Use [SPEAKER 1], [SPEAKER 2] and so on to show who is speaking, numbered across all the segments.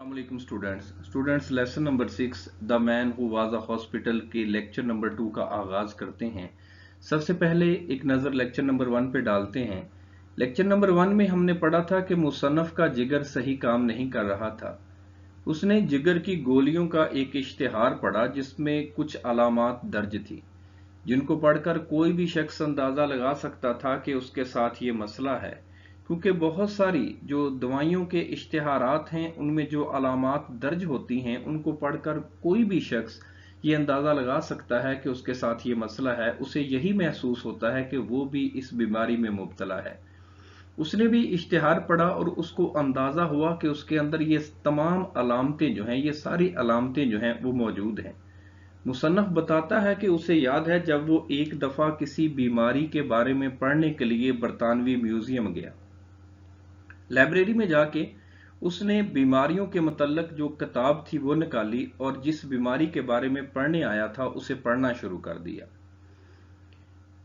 [SPEAKER 1] अस्सलामुअलैकुम students lesson number 6 the man who was a hospital के lecture number 2 का आगाज करते हैं। सबसे पहले एक नज़र लेक्चर नंबर 1 पे डालते हैं। लेक्चर नंबर 1 में हमने पढ़ा था कि मुसन्नफ का जिगर सही काम नहीं कर रहा था। उसने जिगर की गोलियों का एक इश्तिहार पढ़ा जिसमें कुछ अलामात दर्ज थी, जिनको पढ़कर कोई भी शख्स अंदाजा लगा सकता था कि उसके साथ ये मसला है, क्योंकि बहुत सारी जो दवाइयों के इश्तिहारात हैं उनमें जो अलामात दर्ज होती हैं उनको पढ़कर कोई भी शख्स ये अंदाजा लगा सकता है कि उसके साथ ये मसला है। उसे यही महसूस होता है कि वो भी इस बीमारी में मुब्तला है। उसने भी इश्तिहार पढ़ा और उसको अंदाजा हुआ कि उसके अंदर ये तमाम अलामतें जो हैं, ये सारी अलामतें जो हैं वो मौजूद हैं। मुसन्नफ बताता है कि उसे याद है जब वो एक दफा किसी बीमारी के बारे में पढ़ने के लिए बरतानवी म्यूजियम गया। लाइब्रेरी में जाके उसने बीमारियों के मतलब जो किताब थी वो निकाली और जिस बीमारी के बारे में पढ़ने आया था उसे पढ़ना शुरू कर दिया।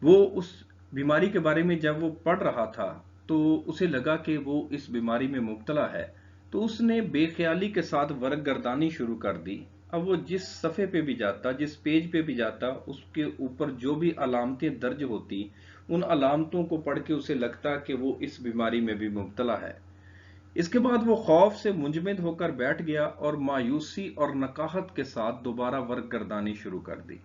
[SPEAKER 1] वो उस बीमारी के बारे में जब वो पढ़ रहा था तो उसे लगा कि वो इस बीमारी में मुब्तला है, तो उसने बेख्याली के साथ वर्क गर्दानी शुरू कर दी। अब वो जिस सफ़े पे भी जाता, जिस पेज पे भी जाता, उसके ऊपर जो भी अलामतें दर्ज होती, उन अलामतों को पढ़ के उसे लगता कि वो इस बीमारी में भी मुब्तला है। इसके बाद वो खौफ से मुंजमद होकर बैठ गया और मायूसी और नकाहत के साथ दोबारा वर्क गर्दानी शुरू कर दी।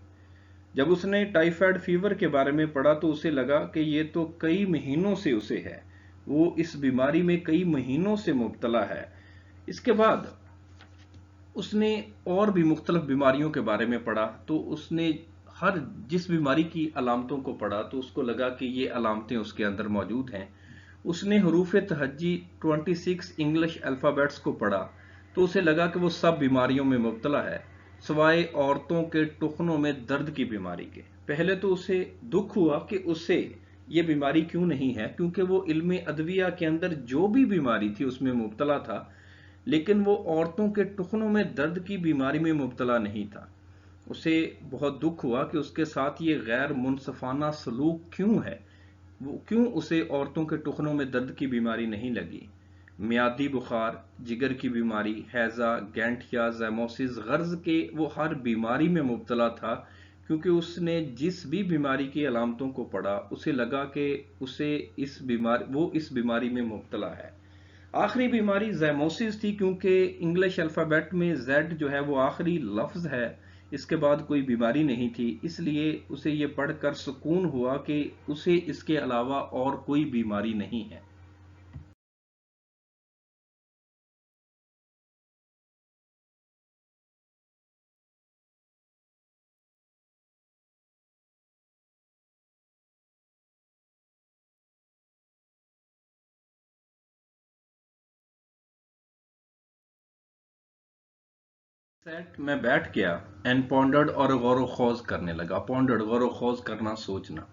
[SPEAKER 1] जब उसने टाइफाइड फीवर के बारे में पढ़ा तो उसे लगा कि ये तो कई महीनों से उसे है, वो इस बीमारी में कई महीनों से मुब्तला है। इसके बाद उसने और भी मुख्तलिफ बीमारियों के बारे में पढ़ा, तो उसने हर जिस बीमारी की अलामतों को पढ़ा तो उसको लगा कि ये अलामतें उसके अंदर मौजूद हैं। उसने हरूफ तहज्जी 26 इंग्लिश अल्फ़ाबेट्स को पढ़ा तो उसे लगा कि वो सब बीमारियों में मुब्तला है, सवाए औरतों के टुखनों में दर्द की बीमारी के। पहले तो उसे दुख हुआ कि उसे ये बीमारी क्यों नहीं है, क्योंकि वो इल्म अदविया के अंदर जो भी बीमारी थी उसमें मुब्तला था, लेकिन वो औरतों के टुखनों में दर्द की बीमारी में मुब्तला नहीं था। उसे बहुत दुख हुआ कि उसके साथ ये गैर मुनसफाना सलूक क्यों है, वो क्यों उसे औरतों के टुखनों में दर्द की बीमारी नहीं लगी। मियादी बुखार, जिगर की बीमारी, हैजा, गैंठिया, जैमोसिस, गर्ज के वो हर बीमारी में मुब्तला था, क्योंकि उसने जिस भी बीमारी की अलामतों को पढ़ा उसे लगा कि वो इस बीमारी में मुब्तला है। आखिरी बीमारी जैमोसिस थी, क्योंकि इंग्लिश अल्फ़ाबेट में जेड जो है वो आखिरी लफ्ज है, इसके बाद कोई बीमारी नहीं थी, इसलिए उसे ये पढ़कर सुकून हुआ कि उसे इसके अलावा और कोई बीमारी नहीं है। सेट में बैठ गया एंड पॉन्डर्ड और गौर खोज करने लगा। पॉन्डर्ड, गौर खोज करना, सोचना।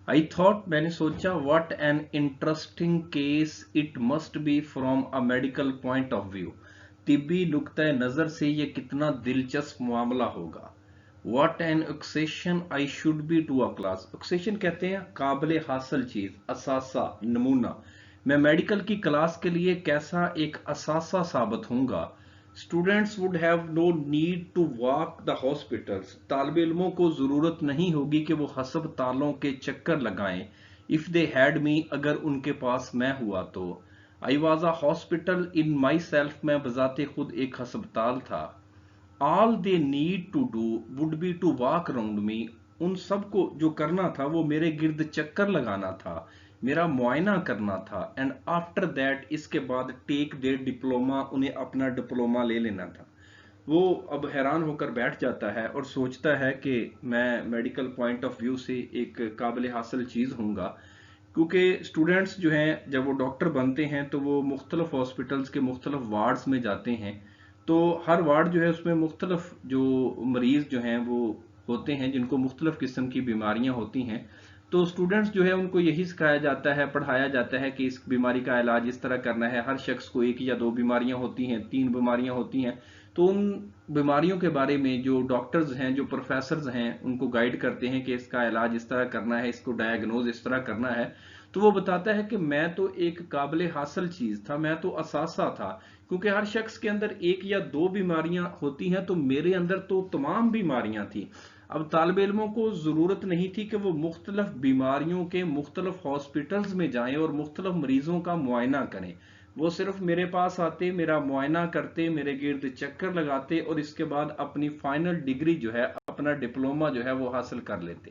[SPEAKER 1] आई थॉट, मैंने सोचा, what an interesting case it must be from a medical point of view. तिब्बी नुक्ता नजर से ये कितना दिलचस्प मामला होगा। What an acquisition I should be to a class. Acquisition कहते हैं काबिल हासिल चीज, असासा, नमूना। मैं मेडिकल की क्लास के लिए कैसा एक असासा साबित होऊंगा। Students would have no need to walk the hospitals. तालिब इल्मों को जरूरत नहीं होगी कि वो हस्पतालों के चक्कर लगाएं। इफ दे हैड मी, अगर उनके पास मैं हुआ तो। I was a hospital in myself, मैं बजाते खुद एक हस्पताल था। All they need to do would be to walk around me. उन सबको जो करना था वो मेरे गिर्द चक्कर लगाना था, मेरा मुआयना करना था। एंड आफ्टर दैट, इसके बाद टेक देयर डिप्लोमा, उन्हें अपना डिप्लोमा ले लेना था। वो अब हैरान होकर बैठ जाता है और सोचता है कि मैं मेडिकल पॉइंट ऑफ व्यू से एक काबिल हासिल चीज़ हूँगा, क्योंकि स्टूडेंट्स जो हैं जब वो डॉक्टर बनते हैं तो वो मुख्तलिफ हॉस्पिटल्स के मुख्तलिफ वार्ड्स में जाते हैं। तो हर वार्ड जो है उसमें मुख्तलिफ जो मरीज जो हैं वो होते हैं जिनको मुख्तलिफ किस्म की बीमारियां होती हैं। तो स्टूडेंट्स जो है उनको यही सिखाया जाता है, पढ़ाया जाता है कि इस बीमारी का इलाज इस तरह करना है। हर शख्स को एक या दो बीमारियां होती हैं, 3 बीमारियां होती हैं, तो उन बीमारियों के बारे में जो डॉक्टर्स हैं, जो प्रोफेसर्स हैं, उनको गाइड करते हैं कि इसका इलाज इस तरह करना है, इसको डायग्नोज इस तरह करना है। تو وہ بتاتا ہے کہ میں تو ایک قابل حاصل چیز تھا، میں تو اثاثہ تھا، کیونکہ ہر شخص کے اندر ایک یا دو بیماریاں ہوتی ہیں، تو میرے اندر تو تمام بیماریاں تھیں۔ اب طالب علموں کو ضرورت نہیں تھی کہ وہ مختلف بیماریوں کے مختلف ہاسپٹلز میں جائیں اور مختلف مریضوں کا معائنہ کریں، وہ صرف میرے پاس آتے، میرا معائنہ کرتے، میرے گرد چکر لگاتے اور اس کے بعد اپنی فائنل ڈگری جو ہے، اپنا ڈپلومہ جو ہے وہ حاصل کر لیتے۔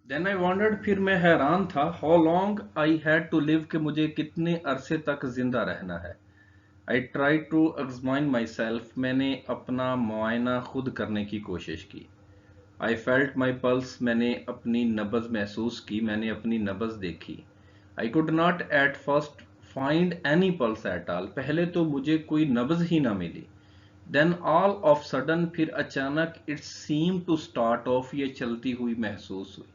[SPEAKER 1] دین آئی وانڈرڈ، پھر میں حیران تھا، how long I had to live, کہ مجھے کتنے عرصے تک زندہ رہنا ہے۔ I try to examine myself, میں نے اپنا معائنہ خود کرنے کی کوشش کی۔ آئی فیلٹ مائی پلس، میں نے اپنی نبض محسوس کی، میں نے اپنی نبض دیکھی۔ I could not at first find any pulse at all, پہلے تو مجھے کوئی نبض ہی نہ ملی۔ دین آل آف سڈن، پھر اچانک، it seemed to start off, یہ چلتی ہوئی محسوس ہوئی۔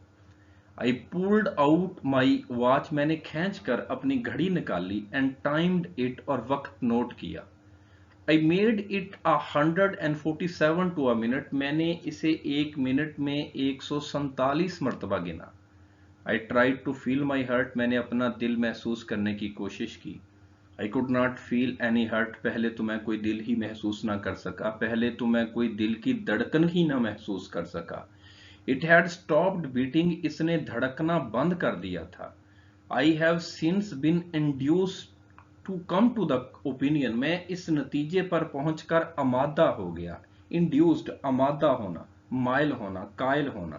[SPEAKER 1] I pulled out my watch, میں نے کھینچ کر اپنی گھڑی نکالی، اینڈ ٹائمڈ اٹ، اور وقت نوٹ کیا۔ I made it 147 to a minute, میں نے اسے ایک منٹ میں 147 مرتبہ گنا۔ I try to feel my heart, میں نے اپنا دل محسوس کرنے کی کوشش کی۔ I could not feel any heart, پہلے تو میں کوئی دل ہی محسوس نہ کر سکا، پہلے تو میں کوئی دل کی دھڑکن ہی نہ محسوس کر سکا۔ اٹ ہیڈ اسٹاپڈ بیٹنگ، اس نے دھڑکنا بند کر دیا تھا۔ I have since been induced to come to the opinion, میں اس نتیجے پر پہنچ کر آمادہ ہو گیا۔ انڈیوسڈ، آمادہ ہونا، مائل ہونا، قائل ہونا۔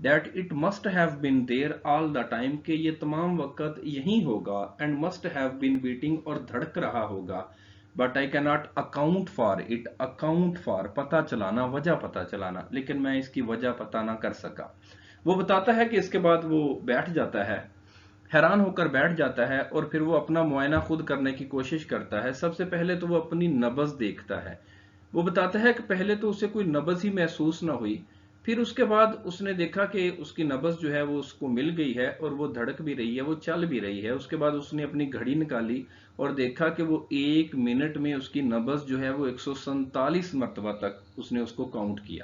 [SPEAKER 1] That it must have been there all the time, کہ یہ تمام وقت یہی ہوگا، and must have been batting, اور دھڑک رہا ہوگا۔ بٹ آئی کی not account for it, account for پتہ چلانا، وجہ پتہ چلانا، لیکن میں اس کی وجہ پتہ نہ کر سکا۔ وہ بتاتا ہے کہ اس کے بعد وہ بیٹھ جاتا ہے، حیران ہو کر بیٹھ جاتا ہے، اور پھر وہ اپنا معائنہ خود کرنے کی کوشش کرتا ہے۔ سب سے پہلے تو وہ اپنی نبض دیکھتا ہے۔ وہ بتاتا ہے کہ پہلے تو اسے کوئی نبض ہی محسوس نہ ہوئی، پھر اس کے بعد اس نے دیکھا کہ اس کی نبض جو ہے وہ اس کو مل گئی ہے، اور وہ دھڑک بھی رہی ہے، وہ چل بھی رہی ہے۔ اس کے بعد اس نے اپنی گھڑی نکالی اور دیکھا کہ وہ ایک منٹ میں اس کی نبض جو ہے وہ 147 مرتبہ تک اس نے اس کو کاؤنٹ کیا۔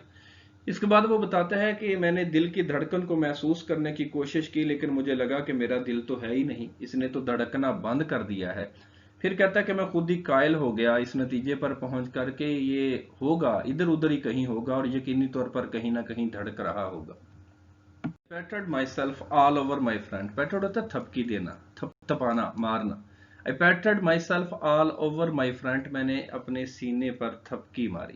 [SPEAKER 1] اس کے بعد وہ بتاتا ہے کہ میں نے دل کی دھڑکن کو محسوس کرنے کی کوشش کی، لیکن مجھے لگا کہ میرا دل تو ہے ہی نہیں، اس نے تو دھڑکنا بند کر دیا ہے۔ پھر کہتا ہے کہ میں خود ہی قائل ہو گیا اس نتیجے پر پہنچ کر کے یہ ہوگا، ادھر ادھر ہی کہیں ہوگا، اور یقینی طور پر کہیں نہ کہیں دھڑک رہا ہوگا۔ Patted myself all over my friend, patted ہوتا ہے تھپکی دینا، تھپ تھپانا، مارنا۔ I patted myself all over my front، میں نے اپنے سینے پر تھپکی ماری،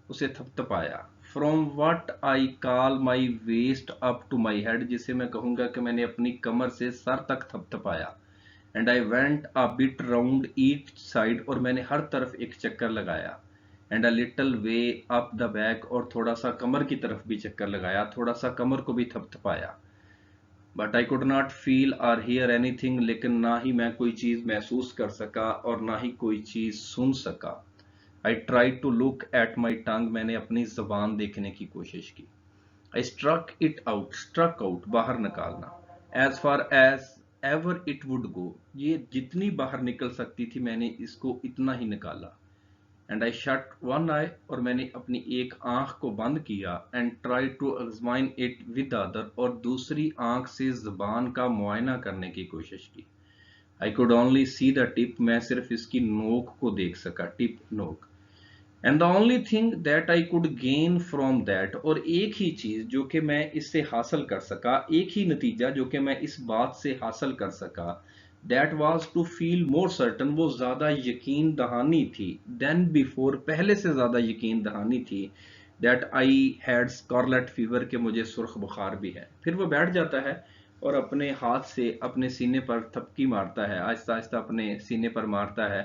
[SPEAKER 1] اسے تھپ تھپایا۔ From what I call my waist up to my head، جسے میں کہوں گا کہ میں نے اپنی کمر سے سر تک تھپ تھپایا۔ And I went a bit round each side، اور میں نے ہر طرف ایک چکر لگایا۔ And a little way up the back، اور تھوڑا سا کمر کی طرف بھی چکر لگایا، تھوڑا سا کمر کو بھی تھپ تھپایا۔ But I could not feel or hear any thing, لیکن نہ ہی میں کوئی چیز محسوس کر سکا اور نہ ہی کوئی چیز سن سکا۔ I try to look at my tongue, میں نے اپنی زبان دیکھنے کی کوشش کی۔ I struck it out, struck out باہر نکالنا، as far as ever it would go, یہ جتنی باہر نکل سکتی تھی میں نے اس کو اتنا ہی نکالا۔ And I shut one eye, اور میں نے اپنی ایک آنکھ کو بند کیا، and try to examine it with other, اور دوسری آنکھ سے زبان کا معائنہ کرنے کی کوشش کی۔ آئی کوڈ اونلی سی دا ٹپ، میں صرف اس کی نوک کو دیکھ سکا، ٹپ نوک۔ And the only thing that I could gain from that, اور ایک ہی چیز جو کہ میں اس سے حاصل کر سکا، ایک ہی نتیجہ جو کہ میں اس بات سے حاصل کر سکا، that was to feel more certain, وہ زیادہ یقین دہانی تھی، دین بیفور، پہلے سے زیادہ یقین دہانی تھی، دیٹ آئی ہیڈ اسکارلیٹ فیور، کہ مجھے سرخ بخار بھی ہے۔ پھر وہ بیٹھ جاتا ہے اور اپنے ہاتھ سے اپنے سینے پر تھپکی مارتا ہے، آہستہ آہستہ اپنے سینے پر مارتا ہے،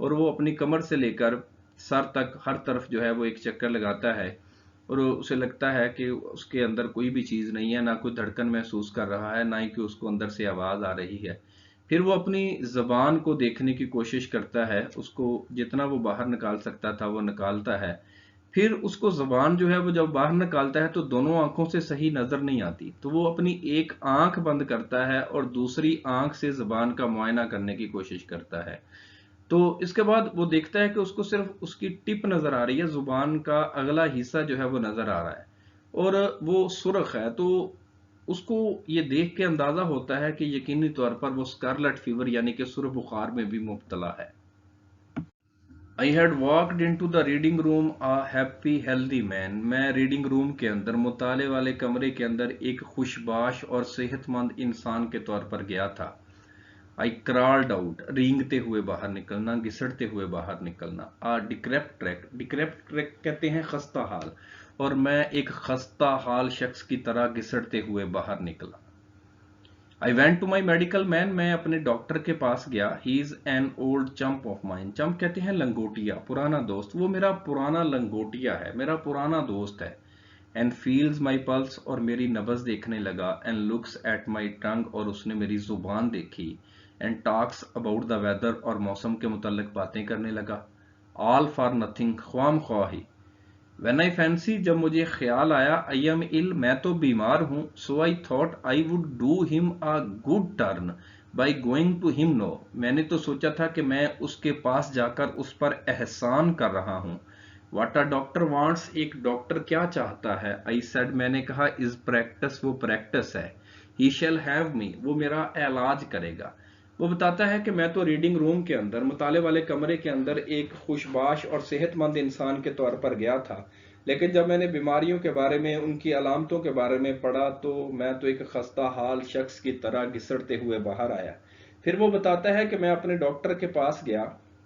[SPEAKER 1] اور وہ اپنی کمر سے لے کر سر تک ہر طرف جو ہے وہ ایک چکر لگاتا ہے، اور اسے لگتا ہے کہ اس کے اندر کوئی بھی چیز نہیں ہے، نہ کوئی دھڑکن محسوس کر رہا ہے، نہ ہی کہ اس کو اندر سے آواز آ رہی ہے۔ پھر وہ اپنی زبان کو دیکھنے کی کوشش کرتا ہے، اس کو جتنا وہ باہر نکال سکتا تھا وہ نکالتا ہے۔ फिर उसको ज़बान जो है वो जब बाहर निकालता है तो दोनों आंखों से सही नज़र नहीं आती, तो वो अपनी एक आंख बंद करता है और दूसरी आंख से ज़बान का मुआयना करने की कोशिश करता है। तो इसके बाद वो देखता है कि उसको सिर्फ उसकी टिप नज़र आ रही है, ज़ुबान का अगला हिस्सा जो है वो नज़र आ रहा है और वो सुर्ख है। तो उसको ये देख के अंदाज़ा होता है कि यकीनी तौर पर वो स्कारलेट फीवर यानी कि सुर्ख बुखार में भी मुब्तला है। I had walked into the reading room a happy healthy man. मैं रीडिंग रूम के अंदर, मुताले वाले कमरे के अंदर एक खुशबाश और सेहतमंद इंसान के तौर पर गया था। आई क्रॉल्ड आउट, रेंगते हुए बाहर निकलना, घिसटते हुए बाहर निकलना। आ डिक्रेप्ट ट्रैक, डिक्रेप्ट ट्रैक कहते हैं खस्ता हाल, और मैं एक खस्ता हाल शख्स की तरह घिसटते हुए बाहर निकला। I went to my medical man, मैं अपने डॉक्टर के पास गया। He is an old chum of mine. Chum कहते हैं लंगोटिया, पुराना दोस्त। वो मेरा पुराना लंगोटिया है, मेरा पुराना दोस्त है। एंड फील्स माई पल्स, और मेरी नब्ज देखने लगा। And looks at my tongue, और उसने मेरी जुबान देखी। And talks about the weather, और मौसम के मुतल्लिक बातें करने लगा। ऑल फॉर नथिंग, ख्वाम ख्वाही। When I fancy, जब मुझे ख्याल आया, I am ill, मैं तो बीमार हूँ। So I thought I would do him a good turn by going to him now. मैंने तो सोचा था कि मैं उसके पास जाकर उस पर एहसान कर रहा हूँ। What a doctor wants, एक डॉक्टर क्या चाहता है? I said, मैंने कहा, is practice, वो practice है। He shall have me, वो मेरा इलाज करेगा। वो बताता है कि मैं तो रीडिंग रूम के अंदर, मुताले वाले कमरे के अंदर एक खुशबाश और सेहतमंद इंसान के तौर पर गया था, लेकिन जब मैंने बीमारियों के बारे में, उनकी अलामतों के बारे में पढ़ा तो मैं तो एक खस्ता हाल शख्स की तरह घिसटते हुए बाहर आया। फिर वो बताता है कि मैं अपने डॉक्टर के पास गया।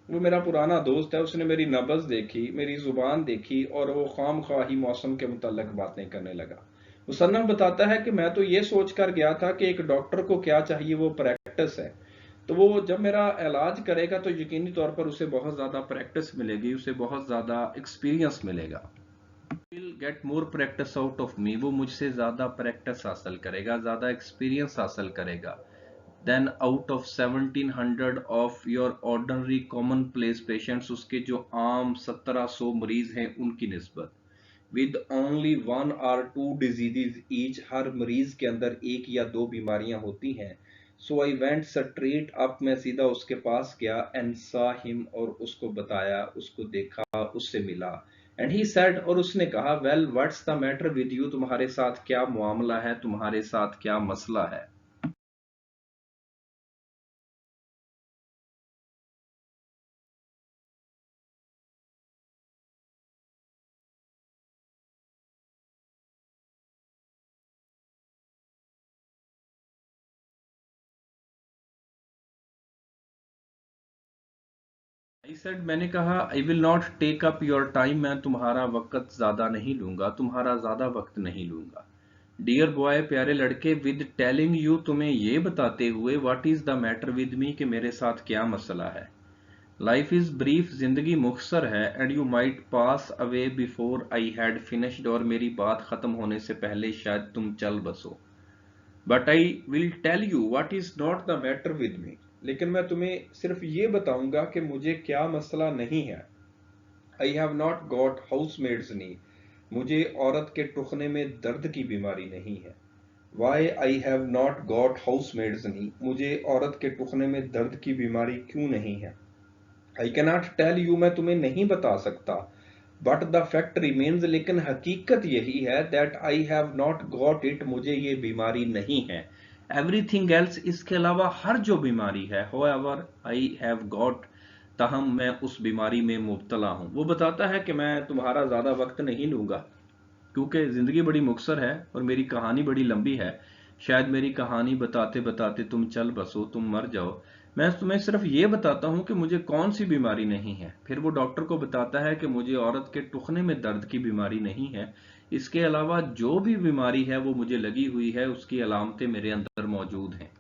[SPEAKER 1] वो मेरा पुराना दोस्त है, उसने मेरी नब्ज देखी, मेरी जुबान देखी, और वो खाम ख्वाही मौसम के मुतल्लिक बातें करने लगा। मुसन्नफ बताता है कि मैं तो ये सोच कर गया था कि एक डॉक्टर को क्या चाहिए, वो प्रैक्टिस है। तो वो जब मेरा इलाज करेगा तो यकीनी तौर पर उसे बहुत ज़्यादा प्रैक्टिस मिलेगी, उसे बहुत ज़्यादा एक्सपीरियंस मिलेगा। Will get more practice out of me, वो मुझसे ज़्यादा प्रैक्टिस हासिल करेगा, ज़्यादा एक्सपीरियंस हासिल करेगा। Then out of 1700 of your ordinary commonplace patients, उसके जो आम 1700 मरीज हैं उनकी निस्बत। With only one or two diseases each, हर मरीज के अंदर एक या दो बीमारियां होती हैं। So I went straight up, मैं सीधा उसके पास गया। एंड सा हिम, और उसको बताया, उसको देखा, उससे मिला। एंड ही सेड, और उसने कहा, well what's the matter with you, तुम्हारे साथ क्या मामला है, तुम्हारे साथ क्या मसला है। आई सेड, मैंने कहा, I will not take up your time, मैं तुम्हारा वक्त ज्यादा नहीं लूंगा, तुम्हारा ज्यादा वक्त नहीं लूंगा। डियर बॉय, प्यारे लड़के, विद टेलिंग यू, तुम्हें ये बताते हुए, what is the matter with मी, कि मेरे साथ क्या मसला है। लाइफ इज ब्रीफ, जिंदगी मुख्तसर है। And you might pass away before I had finished, और मेरी बात खत्म होने से पहले शायद तुम चल बसो। But I will tell you what is not the matter with me, लेकिन मैं तुम्हें सिर्फ ये बताऊंगा कि मुझे क्या मसला नहीं है। I have not got housemaid's knee, मुझे औरत के टुखने में दर्द की बीमारी नहीं है। Why I have not got housemaid's knee, मुझे औरत के टुखने में दर्द की बीमारी क्यों नहीं है। आई कैनॉट टेल यू, मैं तुम्हें नहीं बता सकता। बट द फैक्ट रिमेन्स, लेकिन हकीकत यही है, that I have not got it, मुझे ये बीमारी नहीं है। एवरीथिंग एल्स, इसके अलावा हर जो बीमारी है, होएवर आई हैव गॉट, ताहम मैं उस बीमारी में मुब्तला हूं। वो बताता है कि मैं तुम्हारा ज्यादा वक्त नहीं लूंगा, क्योंकि ज़िंदगी बड़ी मुख्तसर है और मेरी कहानी बड़ी लंबी है। शायद मेरी कहानी बताते बताते तुम चल बसो, तुम मर जाओ। मैं तुम्हें सिर्फ ये बताता हूँ कि मुझे कौन सी बीमारी नहीं है। फिर वो डॉक्टर को बताता है कि मुझे औरत के टुखने में दर्द की बीमारी नहीं है। इसके अलावा जो भी बीमारी है वो मुझे लगी हुई है, उसकी अलामतें मेरे अंदर मौजूद हैं।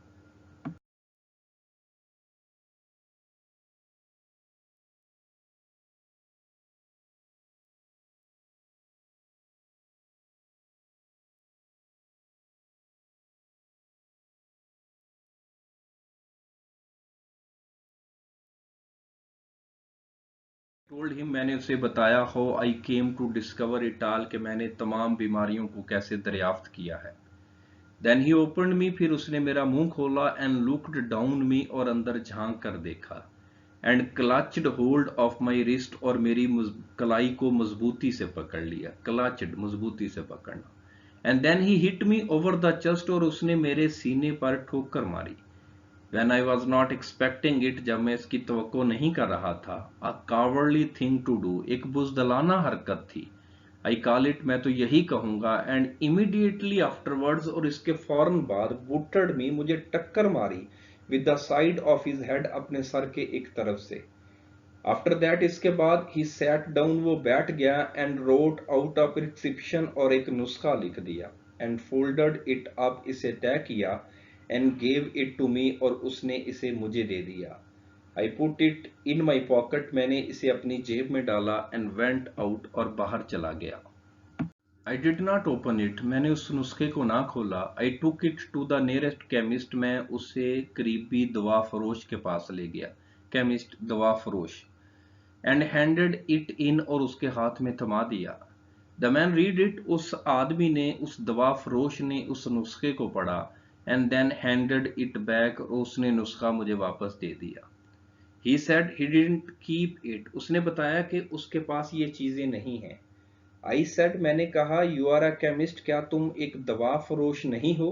[SPEAKER 1] टोल्ड हिम, मैंने उसे बताया how I came to discover it all, कि मैंने तमाम बीमारियों को कैसे दरियाफ्त किया है। देन ही ओपनड मी, फिर उसने मेरा मुंह खोला, एंड लुक्ड डाउन मी, और अंदर झांक कर देखा, and clutched hold of my wrist, और मेरी कलाई को मजबूती से पकड़ लिया। क्लचड, मजबूती से पकड़ना। And then he hit me over the chest, और उसने मेरे सीने पर ठोकर मारी। When I was not expecting it, जब मैं इसकी तवक्को नहीं कर रहा था। A cowardly thing to do, एक बुज़दिलाना हरकत थी। I call it, मैं तो यही कहूँगा। And immediately afterwards, और इसके फौरन बाद, butted me, मुझे टक्कर मारी, with the side of his head, अपने सर के एक तरफ से। After that, इसके बाद, he sat down, वो बैठ गया, and wrote out a prescription, और एक नुस्खा लिख दिया, and folded it up, इसे तय किया, and gave it to me, और उसने इसे मुझे दे दिया। I put it in my pocket, मैंने इसे अपनी जेब में डाला, and went out, और बाहर चला गया। I did not open it, मैंने उस नुस्खे को ना खोला। I took it to the nearest chemist, मैं उसे करीबी दवा फरोश के पास ले गया। केमिस्ट, दवा फरोश। And handed it in, और उसके हाथ में थमा दिया। The man read it, उस आदमी ने, उस दवा फरोश ने उस नुस्खे को पढ़ा, and then handed it back, और उसने नुस्खा मुझे वापस दे दिया। He said he didn't keep it, उसने बताया कि उसके पास ये चीजें नहीं हैं। I said, मैंने कहा, you are a chemist, क्या तुम एक दवा फरोश नहीं हो?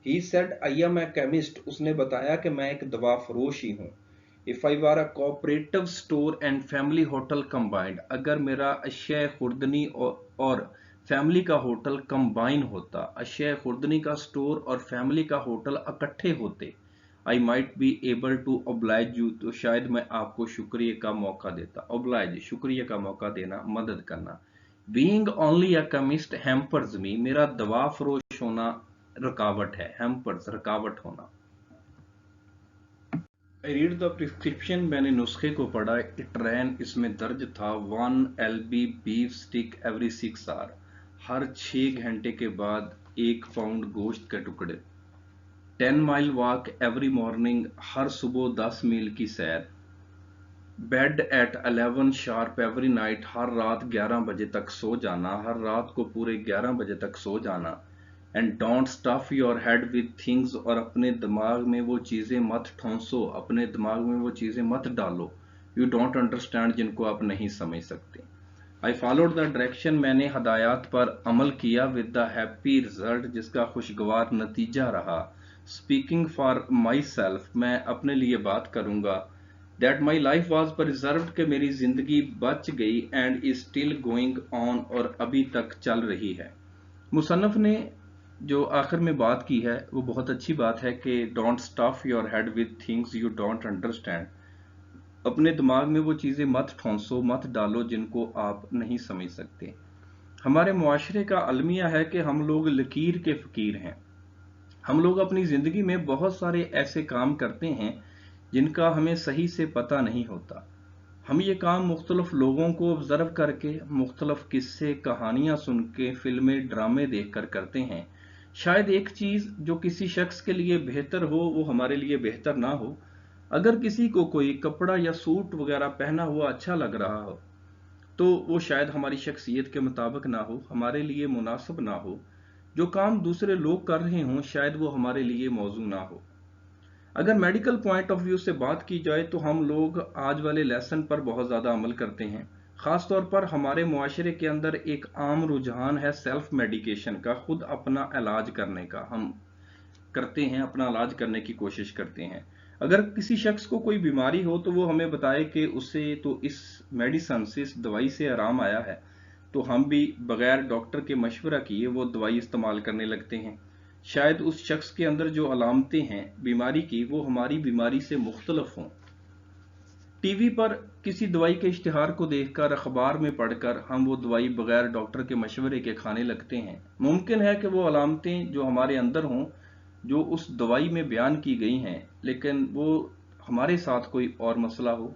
[SPEAKER 1] He said, I am a chemist, उसने बताया कि मैं एक दवा फरोश ही हूँ। If I were a cooperative store and family hotel combined, अगर मेरा अशय खुर्दनी और फैमिली का होटल कंबाइन होता, अशय खुर्दनी का स्टोर और फैमिली का होटल इकट्ठे होते, I might be able to oblige you, तो शायद मैं आपको शुक्रिया का मौका देता। ओब्लाइज, शुक्रिया का मौका देना, मदद करना। Being only a chemist hampers me, मेरा दवा फरोश होना रुकावट है। हैम्पर्स, रुकावट होना। I read the prescription, मैंने नुस्खे को पढ़ा। It ran, इसमें दर्ज था, 1 lb beef stick every 6 hour, हर 6 घंटे के बाद 1 पाउंड गोश्त के टुकड़े। 10 mile walk every morning, हर सुबह 10 मील की सैर। Bed at 11 sharp every night, हर रात 11 बजे तक सो जाना, हर रात को पूरे 11 बजे तक सो जाना। And don't stuff your head with things, और अपने दिमाग में वो चीज़ें मत ठोंसो, अपने दिमाग में वो चीज़ें मत डालो, यू डोंट अंडरस्टैंड, जिनको आप नहीं समझ सकते। आई फॉलोड द डायरेक्शन, मैंने हदायत पर अमल किया, विद द हैप्पी रिजल्ट, जिसका खुशगवार नतीजा रहा। स्पीकिंग फॉर माई सेल्फ, मैं अपने लिए बात करूंगा। That my life was preserved, कि मेरी जिंदगी बच गई, and is still going on, और अभी तक चल रही है। मुसन्नफ ने जो आखिर में बात की है वो बहुत अच्छी बात है कि don't stuff your head with things you don't understand, अपने दिमाग में वो चीज़ें मत ठोंसो, मत डालो, जिनको आप नहीं समझ सकते। हमारे मुआशरे का अलमिया है कि हम लोग लकीर के फ़कीर हैं। हम लोग अपनी ज़िंदगी में बहुत सारे ऐसे काम करते हैं जिनका हमें सही से पता नहीं होता। हम ये काम मुख्तलिफ लोगों को ऑब्जर्व करके, मुख्तलिफ किस्से कहानियां सुन के, फिल्में ड्रामे देख कर करते हैं। शायद एक चीज़ जो किसी शख्स के लिए बेहतर हो वो हमारे लिए बेहतर ना हो। अगर किसी को कोई कपड़ा या सूट वगैरह पहना हुआ अच्छा लग रहा हो तो वो शायद हमारी शख्सियत के मुताबिक ना हो, हमारे लिए मुनासिब ना हो। जो काम दूसरे लोग कर रहे हों शायद वो हमारे लिए मौजू ना हो। अगर मेडिकल पॉइंट ऑफ व्यू से बात की जाए तो हम लोग आज वाले लेसन पर बहुत ज़्यादा अमल करते हैं। ख़ास तौर पर हमारे मुआशरे के अंदर एक आम रुझान है सेल्फ मेडिकेशन का, खुद अपना इलाज करने का। हम करते हैं, अपना इलाज करने की कोशिश करते हैं। अगर किसी शख्स को कोई बीमारी हो तो वो हमें बताए कि उसे तो इस मेडिसन से, इस दवाई से आराम आया है, तो हम भी बगैर डॉक्टर के मशवरा किए वो दवाई इस्तेमाल करने लगते हैं। शायद उस शख्स के अंदर जो अलामतें हैं बीमारी की वो हमारी बीमारी से मुख्तलफ हों। टीवी पर किसी दवाई के इश्तिहार को देखकर, अखबार में पढ़कर हम वो दवाई बगैर डॉक्टर के मशवरे के खाने लगते हैं। मुमकिन है कि वो अलामतें जो हमारे अंदर हों, जो उस दवाई में बयान की गई हैं, लेकिन वो हमारे साथ कोई और मसला हो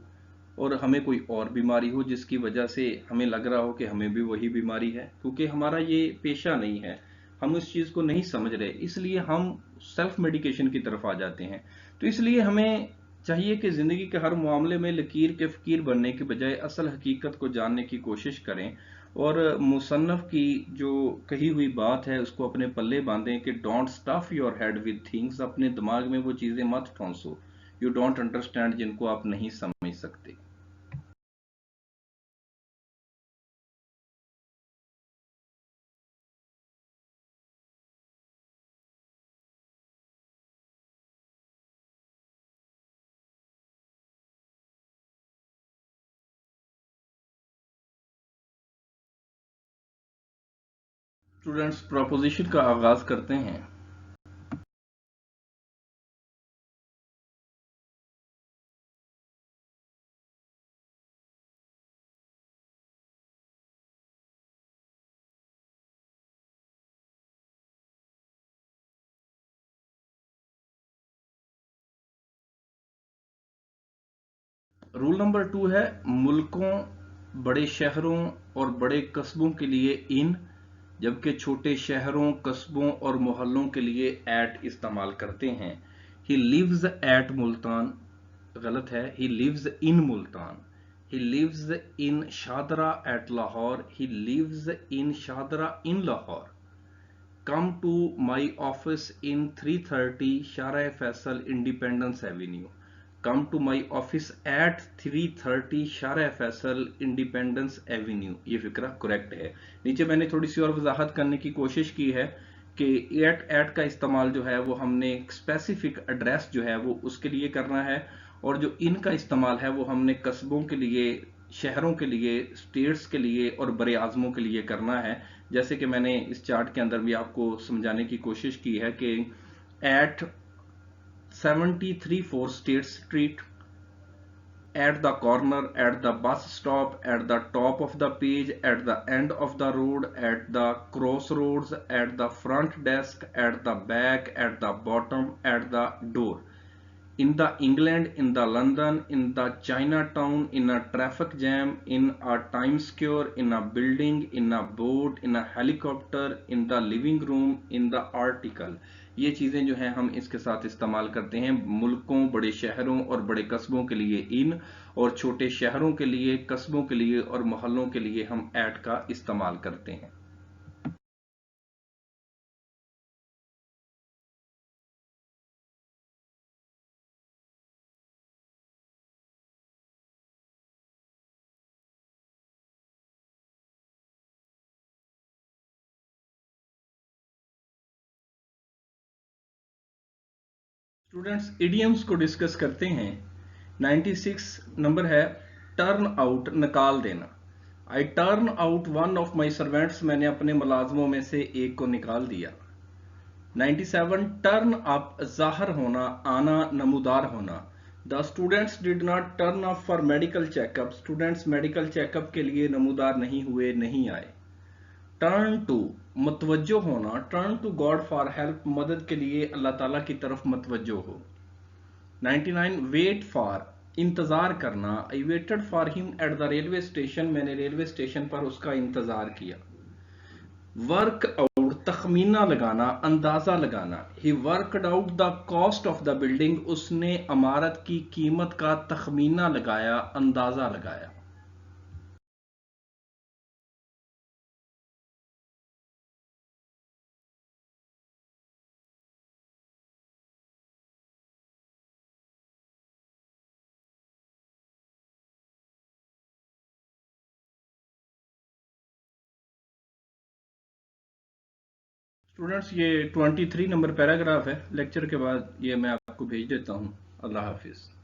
[SPEAKER 1] और हमें कोई और बीमारी हो जिसकी वजह से हमें लग रहा हो कि हमें भी वही बीमारी है। क्योंकि हमारा ये पेशा नहीं है, हम उस चीज़ को नहीं समझ रहे, इसलिए हम सेल्फ मेडिकेशन की तरफ आ जाते हैं। तो इसलिए हमें چاہیے کہ زندگی کے ہر معاملے میں لکیر کے فقیر بننے کے بجائے اصل حقیقت کو جاننے کی کوشش کریں، اور مصنف کی جو کہی ہوئی بات ہے اس کو اپنے پلے باندھیں کہ don't stuff your head with things, اپنے دماغ میں وہ چیزیں مت ٹھونسو یو ڈونٹ انڈرسٹینڈ، جن کو آپ نہیں سمجھ سکتے۔ اسٹوڈینٹس پروپوزیشن کا آغاز کرتے ہیں۔ رول نمبر 2 ہے ملکوں، بڑے شہروں اور بڑے قصبوں کے لیے ان، جبکہ چھوٹے شہروں، قصبوں اور محلوں کے لیے ایٹ استعمال کرتے ہیں۔ ہی لیوز ایٹ ملتان غلط ہے، he lives in Multan. He lives in Shahdara at Lahore, he lives in Shahdara in Lahore. Come to my office in 330 Shahrah Faisal independence avenue. Come to my office at 330 Shahrah Faisal independence avenue, یہ فکرہ کریکٹ ہے۔ نیچے میں نے تھوڑی سی اور وضاحت کرنے کی کوشش کی ہے کہ ایٹ کا استعمال جو ہے وہ ہم نے اسپیسیفک ایڈریس جو ہے وہ اس کے لیے کرنا ہے، اور جو ان کا استعمال ہے وہ ہم نے قصبوں کے لیے، شہروں کے لیے، اسٹیٹس کے لیے اور بر اعظموں کے لیے کرنا ہے۔ جیسے کہ میں نے اس چارٹ کے اندر بھی آپ کو سمجھانے کی کوشش کی ہے کہ at 73 four state street, at the corner, at the bus stop, at the top of the page, at the end of the road, at the crossroads, at the front desk, at the back, at the bottom, at the door. In the England, in the London, in the Chinatown, in a traffic jam, in a Times Square, in a building, in a boat, in a helicopter, in the living room, in the article. یہ چیزیں جو ہیں ہم اس کے ساتھ استعمال کرتے ہیں، ملکوں، بڑے شہروں اور بڑے قصبوں کے لیے ان، اور چھوٹے شہروں کے لیے، قصبوں کے لیے اور محلوں کے لیے ہم ایٹ کا استعمال کرتے ہیں۔ اسٹوڈینٹس ایڈیمز کو ڈسکس کرتے ہیں۔ 96 نمبر ہے ٹرن آؤٹ، نکال دینا۔ I turn out one of my servants, میں نے اپنے ملازموں میں سے ایک کو نکال دیا۔ 97 ٹرن اپ، ظاہر ہونا، آنا، نمودار ہونا۔ The students did not turn up for medical check up, students medical check up کے لیے نمودار نہیں ہوئے، نہیں آئے۔ ٹرن ٹو، متوجہ ہونا، turn to God for help, مدد کے لیے اللہ تعالیٰ کی طرف متوجہ ہو۔ 99 ویٹ فار، انتظار کرنا، I waited for him at the railway station، میں نے ریلوے اسٹیشن پر اس کا انتظار کیا۔ ورک آؤٹ، تخمینہ لگانا، اندازہ لگانا۔ He worked out the cost of the building، اس نے عمارت کی قیمت کا تخمینہ لگایا، اندازہ لگایا۔ اسٹوڈنٹس یہ 23 نمبر پیراگراف ہے، لیکچر کے بعد یہ میں آپ کو بھیج دیتا ہوں۔ اللہ حافظ۔